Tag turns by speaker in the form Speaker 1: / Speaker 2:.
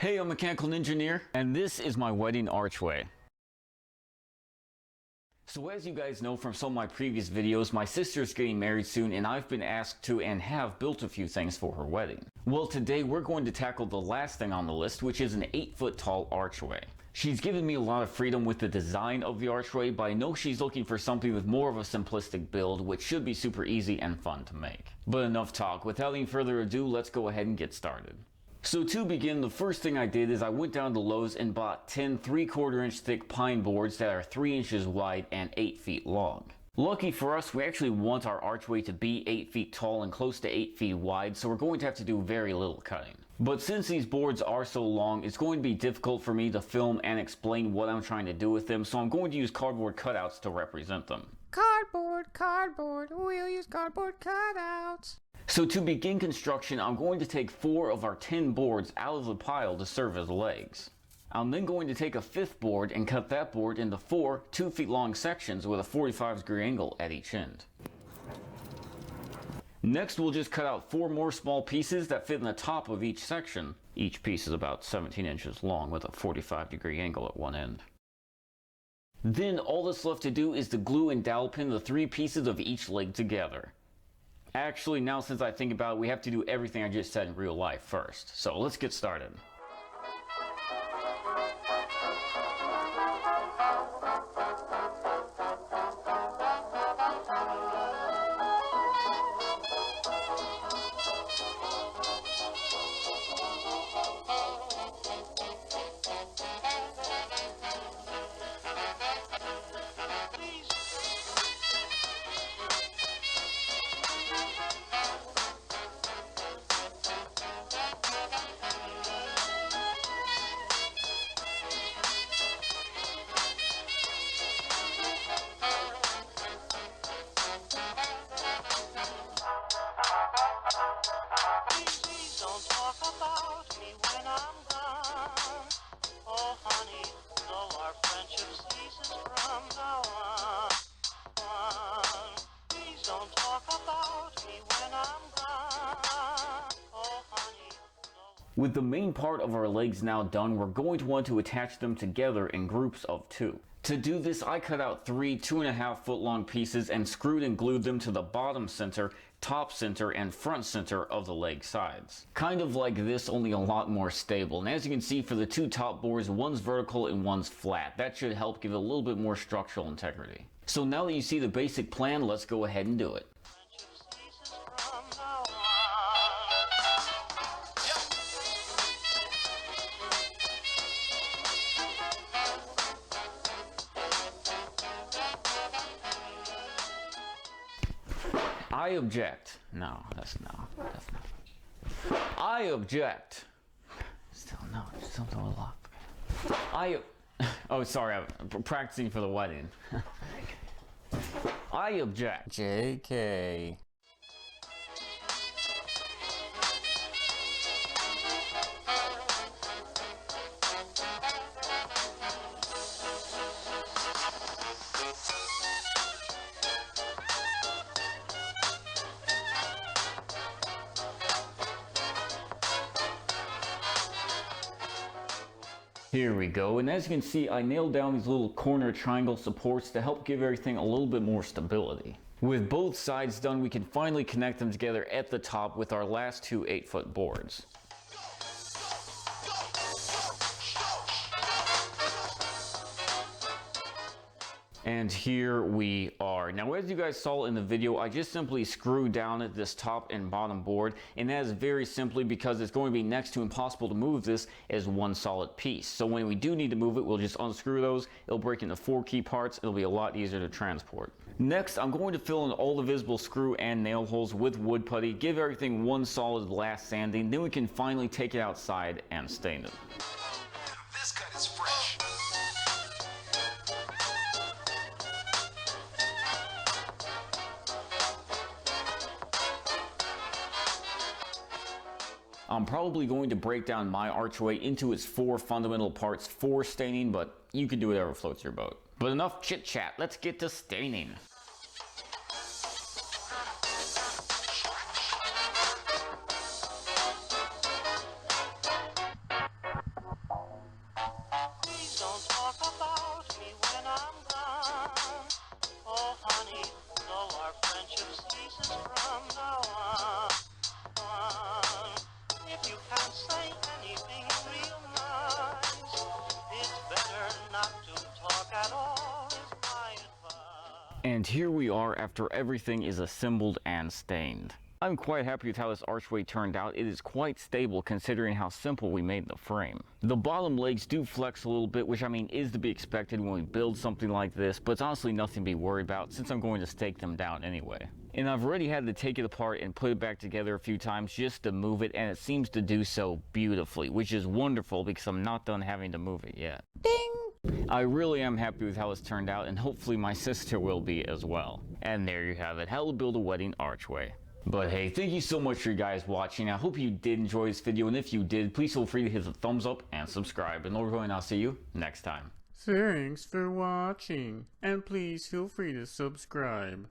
Speaker 1: Hey, I'm Mechanical Engineer, and this is my wedding archway. So as you guys know from some of my previous videos, my sister's getting married soon and I've been asked to and have built a few things for her wedding. Well, today we're going to tackle the last thing on the list, which is an 8-foot tall archway. She's given me a lot of freedom with the design of the archway, but I know she's looking for something with more of a simplistic build, which should be super easy and fun to make. But enough talk, without any further ado, let's go ahead and get started. So to begin, the first thing I did is I went down to Lowe's and bought 10 3/4 inch thick pine boards that are 3 inches wide and 8 feet long. Lucky for us, we actually want our archway to be 8 feet tall and close to 8 feet wide, so we're going to have to do very little cutting. But since these boards are so long, it's going to be difficult for me to film and explain what I'm trying to do with them, so I'm going to use cardboard cutouts to represent them.
Speaker 2: Cardboard, we'll use cardboard cutouts.
Speaker 1: So to begin construction, I'm going to take 4 of our 10 boards out of the pile to serve as legs. I'm then going to take a 5th board and cut that board into 4 2 feet long sections with a 45-degree angle at each end. Next, we'll just cut out 4 more small pieces that fit in the top of each section. Each piece is about 17 inches long with a 45-degree angle at one end. Then all that's left to do is to glue and dowel pin the 3 pieces of each leg together. Actually, now since I think about it, we have to do everything I just said in real life first. So let's get started. With the main part of our legs now done, we're going to want to attach them together in groups of 2. To do this, I cut out 3 2.5 foot long pieces and screwed and glued them to the bottom center, top center, and front center of the leg sides. Kind of like this, only a lot more stable. And as you can see, for the 2 top boards, one's vertical and one's flat. That should help give it a little bit more structural integrity. So now that you see the basic plan, let's go ahead and do it. I object. No, that's not. I object. Still no, something a lot. Oh, sorry, I'm practicing for the wedding. I object. JK. Here we go, and as you can see, I nailed down these little corner triangle supports to help give everything a little bit more stability. With both sides done, we can finally connect them together at the top with our last 2 8-foot boards. And here we are. Now, as you guys saw in the video, I just simply screwed down at this top and bottom board, and that is very simply because it's going to be next to impossible to move this as one solid piece. So when we do need to move it, we'll just unscrew those. It'll break into 4 key parts. It'll be a lot easier to transport. Next, I'm going to fill in all the visible screw and nail holes with wood putty, give everything one solid last sanding, then we can finally take it outside and stain it.
Speaker 3: This cut is fresh.
Speaker 1: I'm probably going to break down my archway into its 4 fundamental parts for staining, but you can do whatever floats your boat. But enough chit chat, let's get to staining. And here we are after everything is assembled and stained. I'm quite happy with how this archway turned out. It is quite stable considering how simple we made the frame. The bottom legs do flex a little bit, which I mean is to be expected when we build something like this, but it's honestly nothing to be worried about since I'm going to stake them down anyway. And I've already had to take it apart and put it back together a few times just to move it, and it seems to do so beautifully, which is wonderful because I'm not done having to move it yet.
Speaker 2: Ding!
Speaker 1: I really am happy with how this turned out, and hopefully my sister will be as well. And there you have it, how to build a wedding archway. But hey, thank you so much for you guys watching. I hope you did enjoy this video, and if you did, please feel free to hit the thumbs up and subscribe. And Lord willing, I'll see you next time.
Speaker 2: Thanks for watching, and please feel free to subscribe.